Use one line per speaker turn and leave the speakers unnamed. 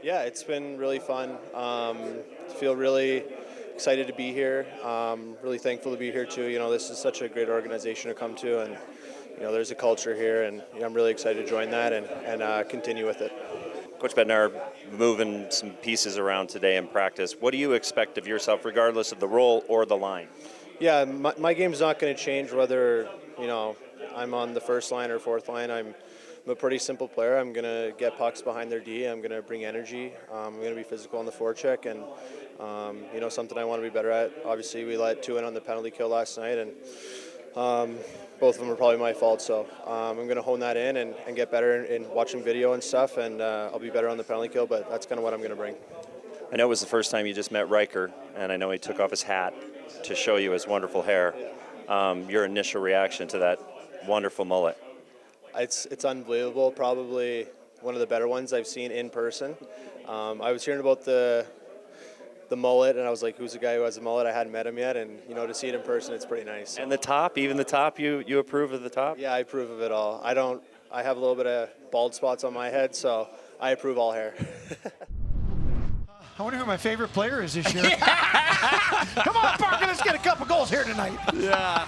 Yeah, it's been really fun. Feel really excited to be here. Really thankful to be here too. This is such a great organization to come to, and there's a culture here, and I'm really excited to join that and continue with it.
Coach Bednar, moving some pieces around today in practice. What do you expect of yourself, regardless of the role or the line?
Yeah, my game's not going to change whether I'm on the first line or fourth line. I'm a pretty simple player. I'm going to get pucks behind their D. I'm going to bring energy. I'm going to be physical on the forecheck, and something I want to be better at. Obviously, we let 2 in on the penalty kill last night, and both of them are probably my fault. So I'm going to hone that in and get better in watching video and stuff, and I'll be better on the penalty kill. But that's kind of what I'm going to bring.
I know it was the first time you just met Riker, and I know he took off his hat to show you his wonderful hair. Your initial reaction to that wonderful mullet?
It's unbelievable. Probably one of the better ones I've seen in person. I was hearing about the mullet, and I was like, "Who's the guy who has a mullet?" I hadn't met him yet, and to see it in person, it's pretty nice.
And the top, even the top, you approve of the top?
Yeah, I approve of it all. I have a little bit of bald spots on my head, so I approve all hair.
I wonder who my favorite player is this year. Come on, Parker, let's get a couple goals here tonight.
Yeah.